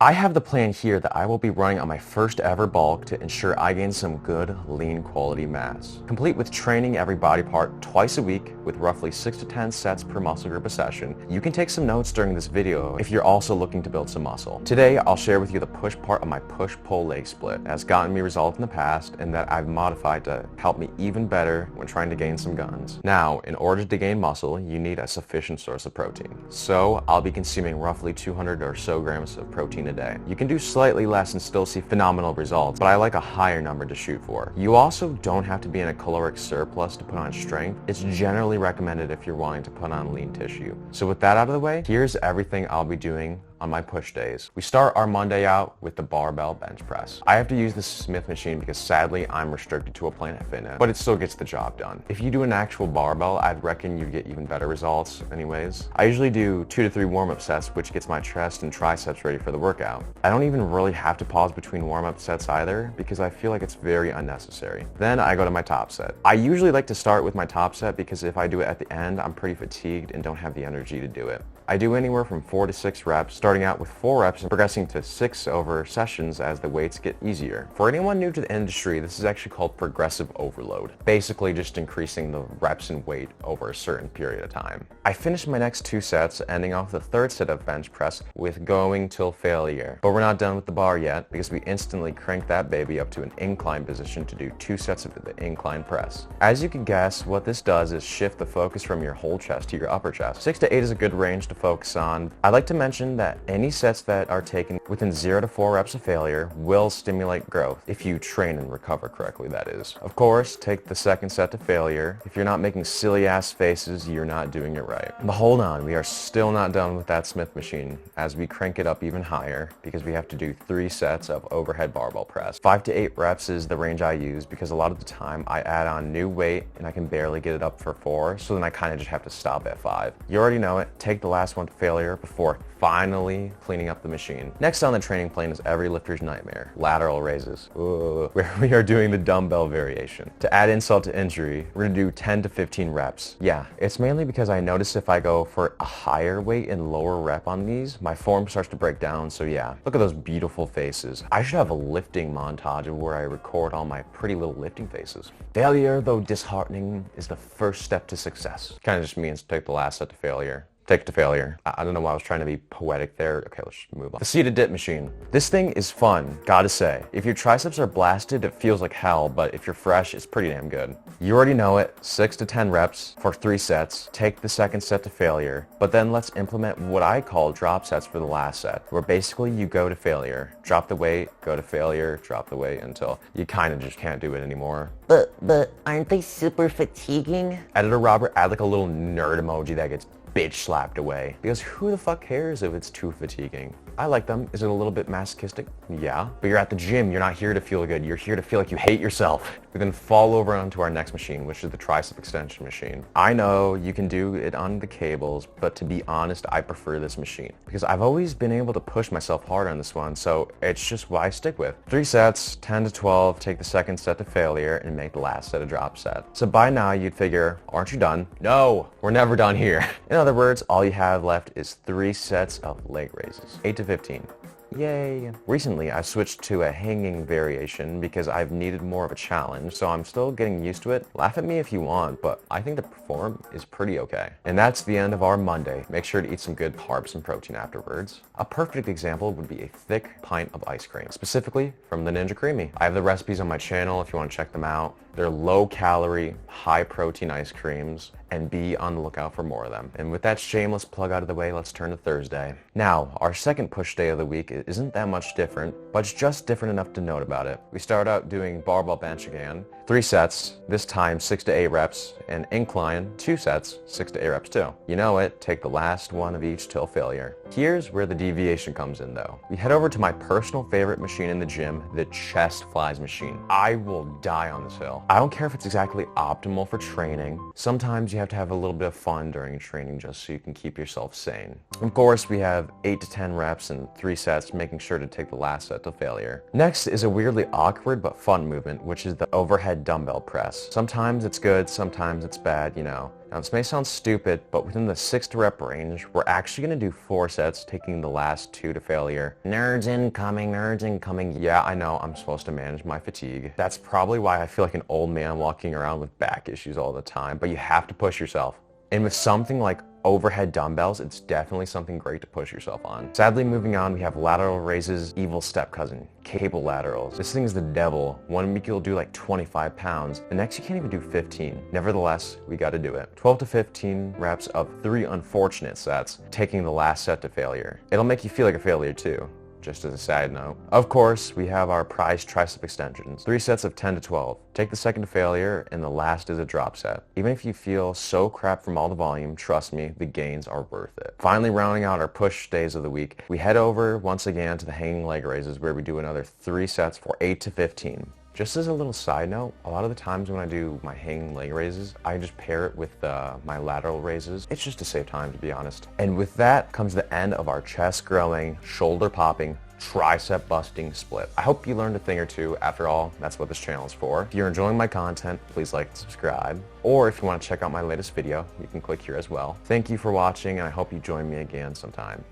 I have the plan here that I will be running on my first ever bulk to ensure I gain some good, lean quality mass. Complete with training every body part twice a week with roughly 6 to 10 sets per muscle group a session. You can take some notes during this video if you're also looking to build some muscle. Today, I'll share with you the push part of my push-pull leg split that has gotten me results in the past and that I've modified to help me even better when trying to gain some guns. Now, in order to gain muscle, you need a sufficient source of protein. So, I'll be consuming roughly 200 or so grams of protein a day. You can do slightly less and still see phenomenal results, but I like a higher number to shoot for. You also don't have to be in a caloric surplus to put on strength. It's generally recommended if you're wanting to put on lean tissue. So with that out of the way, here's everything I'll be doing on my push days. We start our Monday out with the barbell bench press. I have to use the Smith machine because sadly I'm restricted to a Planet Fitness, but it still gets the job done. If you do an actual barbell, I'd reckon you'd get even better results anyways. I usually do 2 to 3 warm-up sets, which gets my chest and triceps ready for the workout. I don't even really have to pause between warm-up sets either because I feel like it's very unnecessary. Then I go to my top set. I usually like to start with my top set because if I do it at the end, I'm pretty fatigued and don't have the energy to do it. I do anywhere from 4 to 6 reps, starting out with 4 reps and progressing to 6 over sessions as the weights get easier. For anyone new to the industry, this is actually called progressive overload, basically just increasing the reps and weight over a certain period of time. I finished my next 2 sets, ending off the 3rd set of bench press with going till failure. But we're not done with the bar yet because we instantly crank that baby up to an incline position to do 2 sets of the incline press. As you can guess, what this does is shift the focus from your whole chest to your upper chest. 6 to 8 is a good range to focus on. I'd like to mention that any sets that are taken within 0 to 4 reps of failure will stimulate growth, if you train and recover correctly, that is. Of course, take the 2nd set to failure. If you're not making silly ass faces, you're not doing it right. But hold on, we are still not done with that Smith machine as we crank it up even higher because we have to do 3 sets of overhead barbell press. 5 to 8 reps is the range I use because a lot of the time I add on new weight and I can barely get it up for 4, so then I kind of just have to stop at 5. You already know it, take the last one to failure before finally cleaning up the machine. Next on the training plan is every lifter's nightmare, lateral raises, where we are doing the dumbbell variation. To add insult to injury, we're gonna do 10 to 15 reps. Yeah, it's mainly because I notice if I go for a higher weight and lower rep on these, my form starts to break down, so yeah. Look at those beautiful faces. I should have a lifting montage of where I record all my pretty little lifting faces. Failure, though disheartening, is the first step to success. Kind of just means take the last set to failure. Take it to failure. I don't know why I was trying to be poetic there. Okay, let's just move on. The seated dip machine. This thing is fun, gotta say. If your triceps are blasted, it feels like hell, but if you're fresh, it's pretty damn good. You already know it, 6 to 10 reps for 3 sets. Take the 2nd set to failure, but then let's implement what I call drop sets for the last set, where basically you go to failure, drop the weight, go to failure, drop the weight until you kind of just can't do it anymore. But aren't they super fatiguing? Editor Robert, add like a little nerd emoji that gets bitch slapped away. Because who the fuck cares if it's too fatiguing? I like them. Is it a little bit masochistic? Yeah. But you're at the gym. You're not here to feel good. You're here to feel like you hate yourself. We then fall over onto our next machine, which is the tricep extension machine. I know you can do it on the cables, but to be honest, I prefer this machine because I've always been able to push myself hard on this one, so it's just what I stick with. 3 sets, 10 to 12, take the 2nd set to failure, and make the last set a drop set. So by now you'd figure, aren't you done? No, we're never done here. In other words, all you have left is 3 sets of leg raises, 8 to 15. Yay. Recently, I switched to a hanging variation because I've needed more of a challenge, so I'm still getting used to it. Laugh at me if you want, but I think the form is pretty okay. And that's the end of our Monday. Make sure to eat some good carbs and protein afterwards. A perfect example would be a thick pint of ice cream, specifically from the Ninja Creamy. I have the recipes on my channel if you want to check them out. They're low-calorie, high-protein ice creams, and be on the lookout for more of them. And with that shameless plug out of the way, let's turn to Thursday. Now, our second push day of the week isn't that much different, but it's just different enough to note about it. We start out doing barbell bench again, 3 sets, this time 6 to 8 reps, and incline, 2 sets, 6 to 8 reps too. You know it, take the last one of each till failure. Here's where the deviation comes in though. We head over to my personal favorite machine in the gym, the chest flies machine. I will die on this hill. I don't care if it's exactly optimal for training. Sometimes you have to have a little bit of fun during training just so you can keep yourself sane. Of course, we have 8 to 10 reps and 3 sets, making sure to take the last set to failure. Next is a weirdly awkward but fun movement, which is the overhead overhead dumbbell press. Sometimes it's good, sometimes it's bad, you know. Now this may sound stupid, but within the 6 rep range, we're actually going to do 4 sets, taking the last 2 to failure. Nerds incoming, nerds incoming. Yeah, I know, I'm supposed to manage my fatigue. That's probably why I feel like an old man walking around with back issues all the time, but you have to push yourself. And with something like overhead dumbbells, it's definitely something great to push yourself on. Sadly, moving on, we have lateral raises, evil step cousin, cable laterals. This thing is the devil. One week you'll do like 25 pounds. The next you can't even do 15. Nevertheless, we got to do it. 12 to 15 reps of 3 unfortunate sets, taking the last set to failure. It'll make you feel like a failure too. Just as a side note. Of course, we have our prized tricep extensions. 3 sets of 10 to 12. Take the second to failure, and the last is a drop set. Even if you feel so crap from all the volume, trust me, the gains are worth it. Finally, rounding out our push days of the week, we head over once again to the hanging leg raises, where we do another 3 sets for 8 to 15. Just as a little side note, a lot of the times when I do my hanging leg raises, I just pair it with my lateral raises. It's just to save time, to be honest. And with that comes the end of our chest growing, shoulder popping, tricep busting split. I hope you learned a thing or two. After all, that's what this channel is for. If you're enjoying my content, please like and subscribe. Or if you want to check out my latest video, you can click here as well. Thank you for watching, and I hope you join me again sometime.